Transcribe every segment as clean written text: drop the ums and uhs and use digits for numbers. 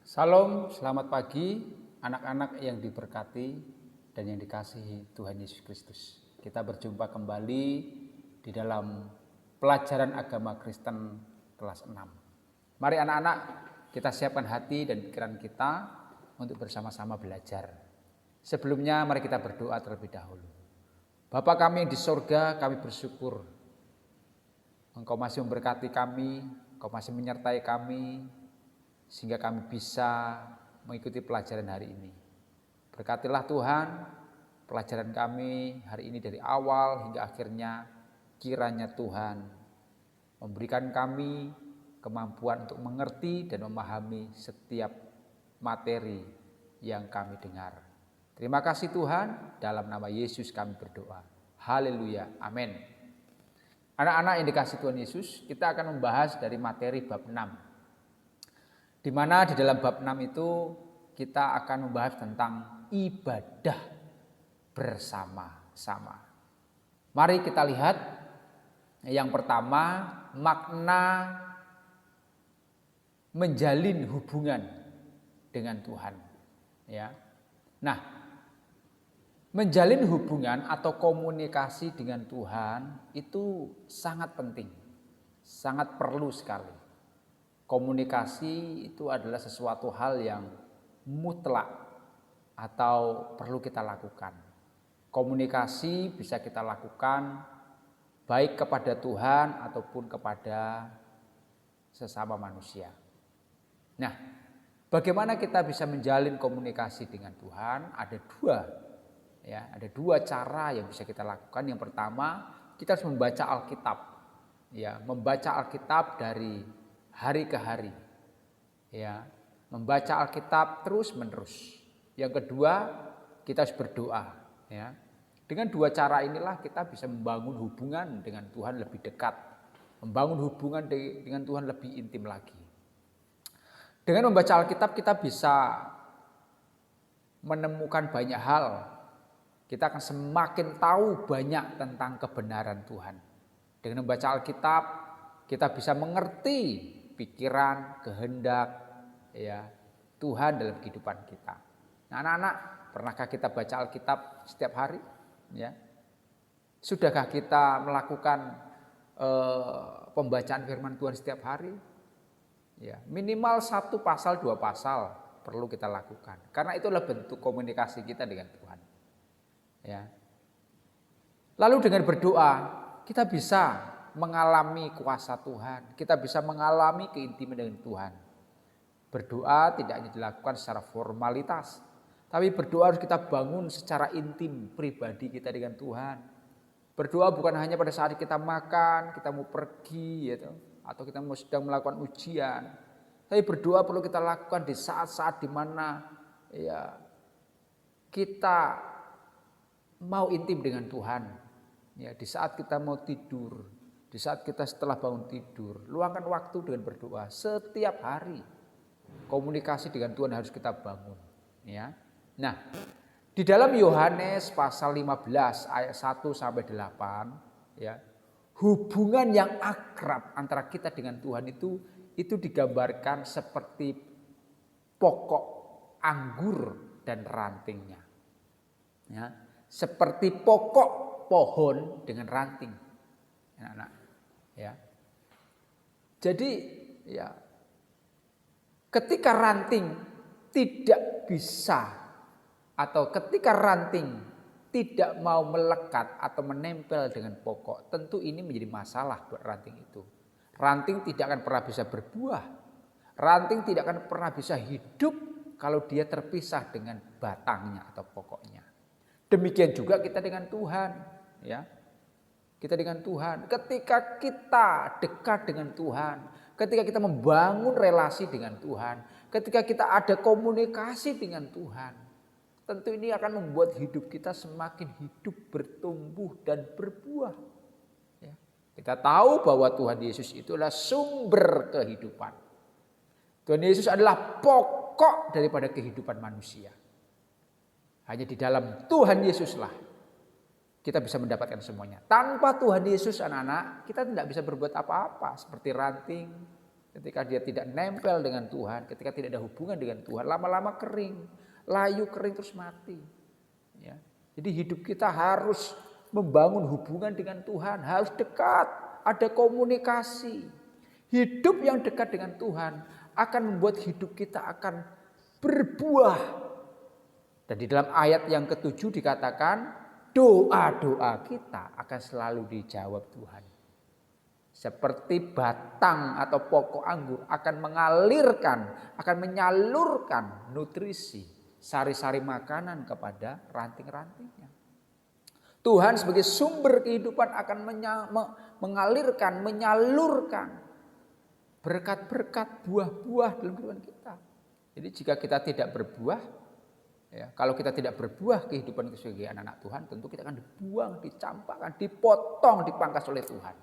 Salam, selamat pagi anak-anak yang diberkati dan yang dikasihi Tuhan Yesus Kristus. Kita berjumpa kembali di dalam pelajaran agama Kristen kelas 6. Mari anak-anak, kita siapkan hati dan pikiran kita untuk bersama-sama belajar. Sebelumnya mari kita berdoa terlebih dahulu. Bapa kami yang di sorga, kami bersyukur Engkau masih memberkati kami, Engkau masih menyertai kami, sehingga kami bisa mengikuti pelajaran hari ini. Berkatilah Tuhan pelajaran kami hari ini dari awal hingga akhirnya, kiranya Tuhan memberikan kami kemampuan untuk mengerti dan memahami setiap materi yang kami dengar. Terima kasih Tuhan, dalam nama Yesus kami berdoa. Haleluya, amin. Anak-anak yang dikasihi Tuhan Yesus, kita akan membahas dari materi bab 6. Di mana di dalam bab 6 itu kita akan membahas tentang ibadah bersama-sama. Mari kita lihat yang pertama, makna menjalin hubungan dengan Tuhan. Ya. Nah, menjalin hubungan atau komunikasi dengan Tuhan itu sangat penting, sangat perlu sekali. Komunikasi itu adalah sesuatu hal yang mutlak atau perlu kita lakukan. Komunikasi bisa kita lakukan baik kepada Tuhan ataupun kepada sesama manusia. Nah, bagaimana kita bisa menjalin komunikasi dengan Tuhan? Ada dua cara yang bisa kita lakukan. Yang pertama, kita harus membaca Alkitab. Ya, membaca Alkitab dari hari ke hari, ya, membaca Alkitab terus menerus. Yang kedua, kita harus berdoa, ya. Dengan dua cara inilah kita bisa membangun hubungan dengan Tuhan lebih dekat, membangun hubungan dengan Tuhan lebih intim lagi. Dengan membaca Alkitab kita bisa menemukan banyak hal. Kita akan semakin tahu banyak tentang kebenaran Tuhan. Dengan membaca Alkitab kita bisa mengerti pikiran, kehendak, ya, Tuhan dalam kehidupan kita. Nah, anak-anak, pernahkah kita baca Alkitab setiap hari? Ya. Sudahkah kita melakukan pembacaan firman Tuhan setiap hari? Ya, minimal 1 pasal, 2 pasal perlu kita lakukan. Karena itulah bentuk komunikasi kita dengan Tuhan. Ya. Lalu dengan berdoa, kita bisa mengalami kuasa Tuhan, kita bisa mengalami keintiman dengan Tuhan. Berdoa tidak hanya dilakukan secara formalitas, tapi berdoa harus kita bangun secara intim pribadi kita dengan Tuhan. Berdoa bukan hanya pada saat kita makan, kita mau pergi, atau kita sedang melakukan ujian. Tapi berdoa perlu kita lakukan di saat-saat di mana ya kita mau intim dengan Tuhan. Ya, di saat kita mau tidur. Di saat kita setelah bangun tidur, luangkan waktu dengan berdoa setiap hari. Komunikasi dengan Tuhan harus kita bangun. Ya. Nah, di dalam Yohanes pasal 15 ayat 1 sampai 8, ya, hubungan yang akrab antara kita dengan Tuhan itu digambarkan seperti pokok anggur dan rantingnya. Ya, seperti pokok pohon dengan ranting. Anak-anak. Ya. Jadi ya, ketika ranting tidak bisa atau ketika ranting tidak mau melekat atau menempel dengan pokok, tentu ini menjadi masalah buat ranting itu. Ranting tidak akan pernah bisa berbuah. Ranting tidak akan pernah bisa hidup kalau dia terpisah dengan batangnya atau pokoknya. Demikian juga kita dengan Tuhan, ya. Kita dengan Tuhan, ketika kita dekat dengan Tuhan, ketika kita membangun relasi dengan Tuhan, ketika kita ada komunikasi dengan Tuhan, tentu ini akan membuat hidup kita semakin hidup, bertumbuh dan berbuah. Ya. Kita tahu bahwa Tuhan Yesus itulah sumber kehidupan. Tuhan Yesus adalah pokok daripada kehidupan manusia. Hanya di dalam Tuhan Yesuslah kita bisa mendapatkan semuanya. Tanpa Tuhan Yesus, anak-anak, kita tidak bisa berbuat apa-apa. Seperti ranting, Ketika dia tidak nempel dengan Tuhan, ketika tidak ada hubungan dengan Tuhan, lama-lama kering, layu kering terus mati. Ya. Jadi hidup kita harus membangun hubungan dengan Tuhan, harus dekat, ada komunikasi. Hidup yang dekat dengan Tuhan akan membuat hidup kita akan berbuah. Dan di dalam ayat yang ke-7 dikatakan doa-doa kita akan selalu dijawab Tuhan. Seperti batang atau pokok anggur akan mengalirkan, akan menyalurkan nutrisi, sari-sari makanan kepada ranting-rantingnya. Tuhan sebagai sumber kehidupan akan mengalirkan, menyalurkan berkat-berkat, buah-buah dalam kehidupan kita. Jadi jika kita tidak berbuah, ya, kalau kita tidak berbuah kehidupan kita sebagai anak-anak Tuhan, tentu kita akan dibuang, dicampakkan, dipotong, dipangkas oleh Tuhan.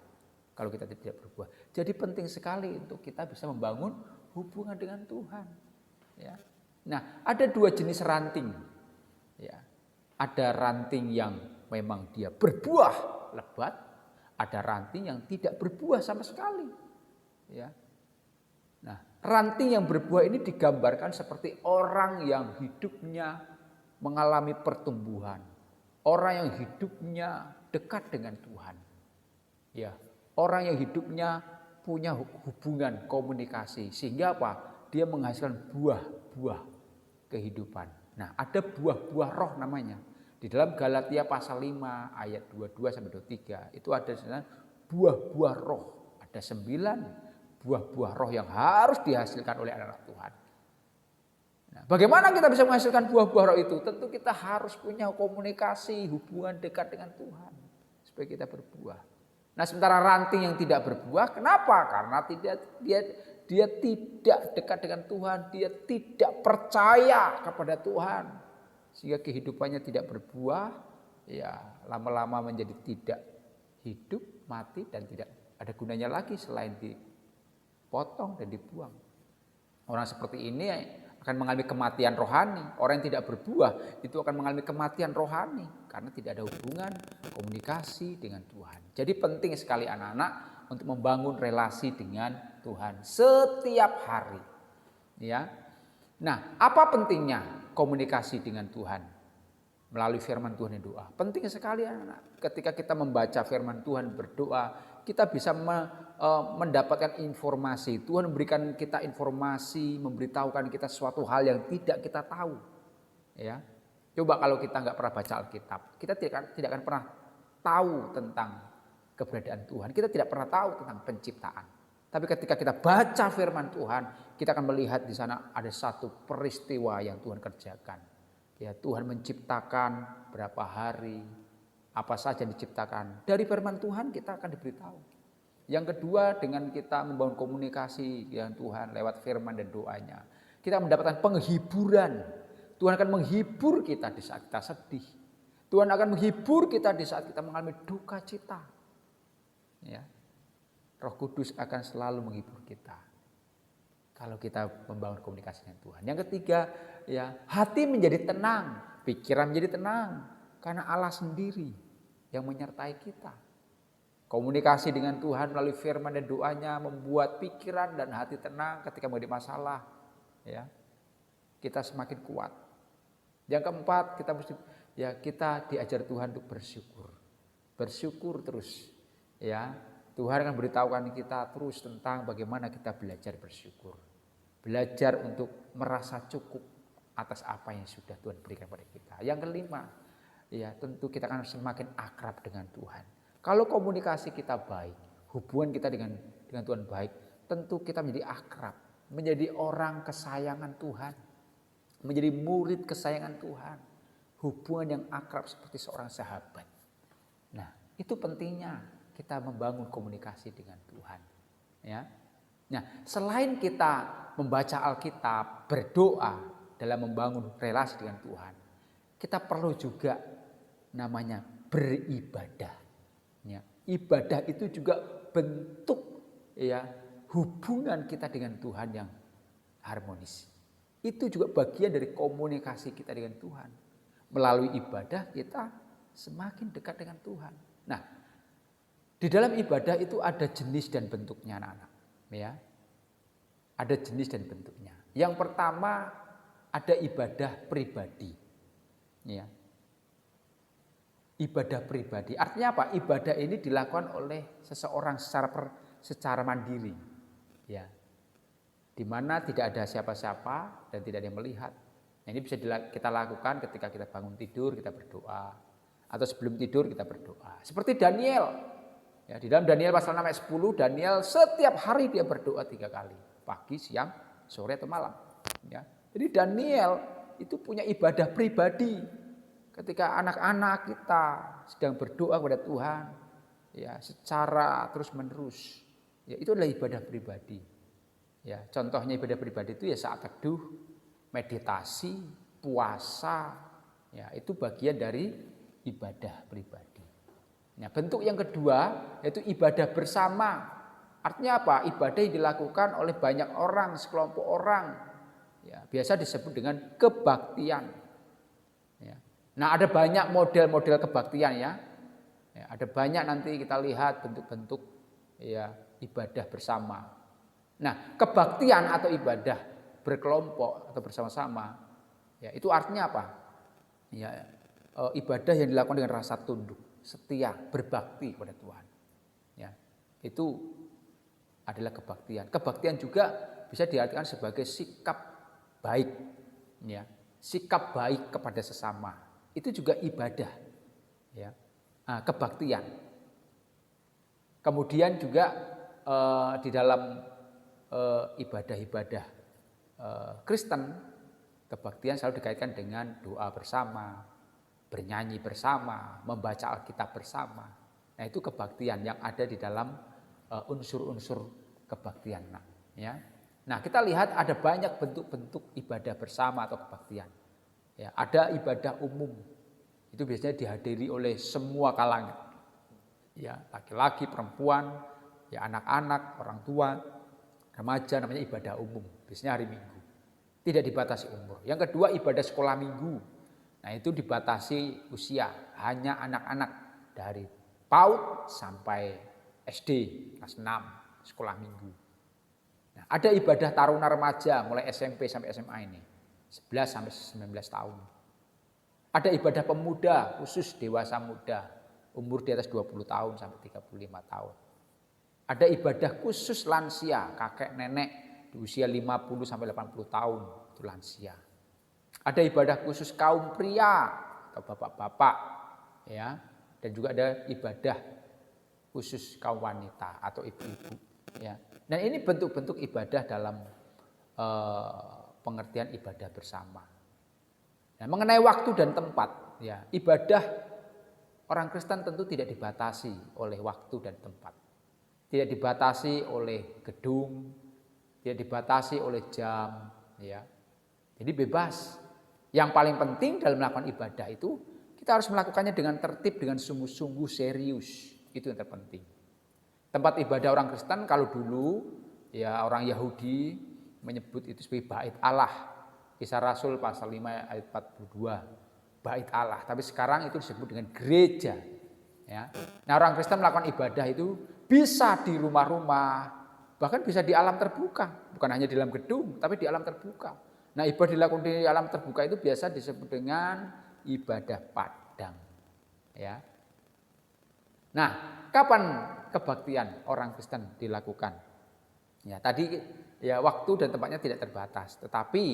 Kalau kita tidak berbuah. Jadi penting sekali untuk kita bisa membangun hubungan dengan Tuhan. Ya. Nah, ada dua jenis ranting. Ya. Ada ranting yang memang dia berbuah lebat, ada ranting yang tidak berbuah sama sekali. Ya. Nah, ranting yang berbuah ini digambarkan seperti orang yang hidupnya mengalami pertumbuhan, orang yang hidupnya dekat dengan Tuhan. Ya. Orang yang hidupnya punya hubungan komunikasi sehingga apa? Dia menghasilkan buah-buah kehidupan. Nah, ada buah-buah roh namanya. Di dalam Galatia pasal 5 ayat 22 sampai 23 itu ada buah-buah roh. Ada 9 buah-buah roh yang harus dihasilkan oleh anak-anak Tuhan. Nah, bagaimana kita bisa menghasilkan buah-buah roh itu? Tentu kita harus punya komunikasi, hubungan dekat dengan Tuhan supaya kita berbuah. Nah, sementara ranting yang tidak berbuah, kenapa? Karena dia tidak dekat dengan Tuhan, dia tidak percaya kepada Tuhan, sehingga kehidupannya tidak berbuah, ya lama-lama menjadi tidak hidup, mati dan tidak ada gunanya lagi selain dipotong dan dibuang. Orang seperti ini akan mengalami kematian rohani. Orang yang tidak berbuah itu akan mengalami kematian rohani karena tidak ada hubungan komunikasi dengan Tuhan. Jadi penting sekali anak-anak untuk membangun relasi dengan Tuhan setiap hari. Ya. Nah, apa pentingnya komunikasi dengan Tuhan melalui firman Tuhan dan doa? Penting sekali anak-anak. Ketika kita membaca firman Tuhan, berdoa, kita bisa mendapatkan informasi. Tuhan memberikan kita informasi, memberitahukan kita suatu hal yang tidak kita tahu. Ya, coba kalau kita nggak pernah baca Alkitab, kita tidak akan pernah tahu tentang keberadaan Tuhan. Kita tidak pernah tahu tentang penciptaan. Tapi ketika kita baca firman Tuhan, kita akan melihat di sana ada satu peristiwa yang Tuhan kerjakan. Ya, Tuhan menciptakan berapa hari, apa saja diciptakan. Dari firman Tuhan kita akan diberitahu. Yang kedua, dengan kita membangun komunikasi dengan Tuhan lewat firman dan doanya, kita mendapatkan penghiburan. Tuhan akan menghibur kita di saat kita sedih. Tuhan akan menghibur kita di saat kita mengalami duka cita. Ya. Roh Kudus akan selalu menghibur kita kalau kita membangun komunikasi dengan Tuhan. Yang ketiga, ya, hati menjadi tenang, pikiran menjadi tenang karena Allah sendiri yang menyertai kita. Komunikasi dengan Tuhan melalui firman dan doanya membuat pikiran dan hati tenang ketika menghadapi masalah. Ya, kita semakin kuat. Yang keempat, kita diajar Tuhan untuk bersyukur. Bersyukur terus. Ya, Tuhan akan beritahukan kita terus tentang bagaimana kita belajar bersyukur. Belajar untuk merasa cukup atas apa yang sudah Tuhan berikan pada kita. Yang kelima, ya tentu kita akan semakin akrab dengan Tuhan. Kalau komunikasi kita baik, hubungan kita dengan Tuhan baik, tentu kita menjadi akrab, menjadi orang kesayangan Tuhan, menjadi murid kesayangan Tuhan, hubungan yang akrab seperti seorang sahabat. Nah, itu pentingnya kita membangun komunikasi dengan Tuhan. Ya. Nah, selain kita membaca Alkitab, berdoa dalam membangun relasi dengan Tuhan, kita perlu juga namanya beribadah. Ya, ibadah itu juga bentuk ya hubungan kita dengan Tuhan yang harmonis. Itu juga bagian dari komunikasi kita dengan Tuhan. Melalui ibadah kita semakin dekat dengan Tuhan. Nah, di dalam ibadah itu ada jenis dan bentuknya anak-anak. Ya, Ada jenis dan bentuknya. Yang pertama ada ibadah pribadi. Ya. Ibadah pribadi. Artinya apa? Ibadah ini dilakukan oleh seseorang secara mandiri. Ya. Di mana tidak ada siapa-siapa dan tidak ada yang melihat. Nah, ini bisa kita lakukan ketika kita bangun tidur, kita berdoa. Atau sebelum tidur kita berdoa. Seperti Daniel. Ya, di dalam Daniel pasal 6 ayat 10, Daniel setiap hari dia berdoa 3 kali. Pagi, siang, sore atau malam. Ya. Jadi Daniel itu punya ibadah pribadi. Ketika anak-anak kita sedang berdoa kepada Tuhan, ya, secara terus-menerus. Ya, itu adalah ibadah pribadi. Ya, contohnya ibadah pribadi itu ya saat teduh, meditasi, puasa, ya itu bagian dari ibadah pribadi. Nah, bentuk yang kedua yaitu ibadah bersama. Artinya apa? Ibadah yang dilakukan oleh banyak orang, sekelompok orang. Ya, biasa disebut dengan kebaktian. Ya. Nah, ada banyak model-model kebaktian ya. Ya. Ada banyak nanti kita lihat bentuk-bentuk ya ibadah bersama. Nah, kebaktian atau ibadah berkelompok atau bersama-sama, ya itu artinya apa? Ya, ibadah yang dilakukan dengan rasa tunduk, setia, berbakti kepada Tuhan. Ya, itu adalah kebaktian. Kebaktian juga bisa diartikan sebagai sikap baik, ya, sikap baik kepada sesama. Itu juga ibadah, ya, kebaktian. Kemudian juga di dalam ibadah-ibadah Kristen, kebaktian selalu dikaitkan dengan doa bersama, bernyanyi bersama, membaca Alkitab bersama. Nah, itu kebaktian yang ada di dalam unsur-unsur kebaktian. Ya. Nah, kita lihat ada banyak bentuk-bentuk ibadah bersama atau kebaktian. Ya, ada ibadah umum. Itu biasanya dihadiri oleh semua kalangan. Ya, laki-laki, perempuan, ya anak-anak, orang tua, remaja, namanya ibadah umum, biasanya hari Minggu. Tidak dibatasi umur. Yang kedua ibadah sekolah minggu. Nah, itu dibatasi usia, hanya anak-anak dari PAUD sampai SD kelas 6 sekolah minggu. Nah, ada ibadah taruna remaja mulai SMP sampai SMA ini, 11 sampai 19 tahun. Ada ibadah pemuda khusus dewasa muda, umur di atas 20 tahun sampai 35 tahun. Ada ibadah khusus lansia, kakek nenek di usia 50 sampai 80 tahun, itu lansia. Ada ibadah khusus kaum pria atau bapak-bapak, ya. Dan juga ada ibadah khusus kaum wanita atau ibu-ibu, ya. Dan ini bentuk-bentuk ibadah dalam pengertian ibadah bersama. Nah, mengenai waktu dan tempat, ya, ibadah orang Kristen tentu tidak dibatasi oleh waktu dan tempat. Tidak dibatasi oleh gedung, tidak dibatasi oleh jam, ya. Jadi bebas. Yang paling penting dalam melakukan ibadah itu kita harus melakukannya dengan tertib, dengan sungguh-sungguh serius. Itu yang terpenting. Tempat ibadah orang Kristen kalau dulu ya orang Yahudi menyebut itu sebagai bait Allah. Kisah Rasul pasal 5 ayat 42. Bait Allah, tapi sekarang itu disebut dengan gereja. Ya. Nah, orang Kristen melakukan ibadah itu bisa di rumah-rumah, bahkan bisa di alam terbuka, bukan hanya di dalam gedung, tapi di alam terbuka. Nah, ibadah dilakukan di alam terbuka itu biasa disebut dengan ibadah padang. Ya. Nah, kapan kebaktian orang Kristen dilakukan? Ya, tadi ya waktu dan tempatnya tidak terbatas, tetapi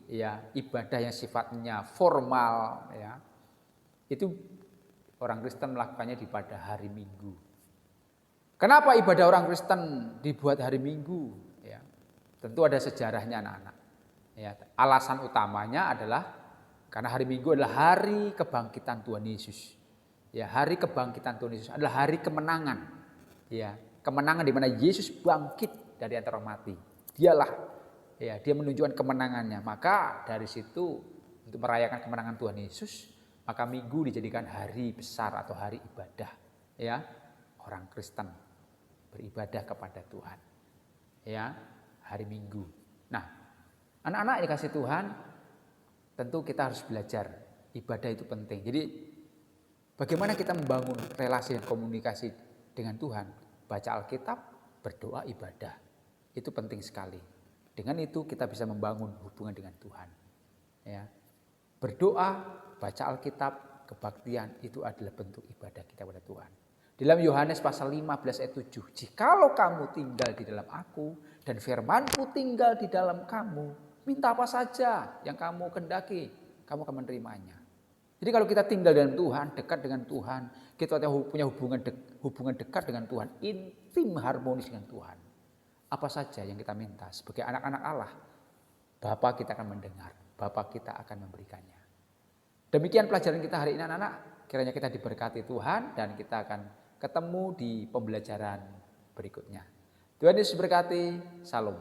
ya ibadah yang sifatnya formal, ya itu orang Kristen melakukannya pada hari Minggu. Kenapa ibadah orang Kristen dibuat hari Minggu? Ya, tentu ada sejarahnya anak-anak. Ya, alasan utamanya adalah karena hari Minggu adalah hari kebangkitan Tuhan Yesus. Ya, hari kebangkitan Tuhan Yesus adalah hari kemenangan. Ya, kemenangan di mana Yesus bangkit dari antara mati. Dialah, ya, dia menunjukkan kemenangannya. Maka dari situ untuk merayakan kemenangan Tuhan Yesus, maka Minggu dijadikan hari besar atau hari ibadah. Ya, orang Kristen beribadah kepada Tuhan. Ya, hari Minggu. Nah, anak-anak yang dikasih Tuhan, tentu kita harus belajar ibadah itu penting. Jadi bagaimana kita membangun relasi dan komunikasi dengan Tuhan? Baca Alkitab, berdoa, ibadah. Itu penting sekali. Dengan itu kita bisa membangun hubungan dengan Tuhan. Ya. Berdoa, baca Alkitab, kebaktian itu adalah bentuk ibadah kita kepada Tuhan. Dalam Yohanes pasal 15 ayat 7, jikalau kamu tinggal di dalam aku dan firmanku tinggal di dalam kamu, minta apa saja yang kamu kendaki, kamu akan menerimanya. Jadi kalau kita tinggal dengan Tuhan, dekat dengan Tuhan, kita punya hubungan dekat dengan Tuhan, intim harmonis dengan Tuhan. Apa saja yang kita minta sebagai anak-anak Allah, Bapa kita akan mendengar, Bapa kita akan memberikannya. Demikian pelajaran kita hari ini anak-anak, kiranya kita diberkati Tuhan dan kita akan ketemu di pembelajaran berikutnya. Tuhan Yesus berkati, salam.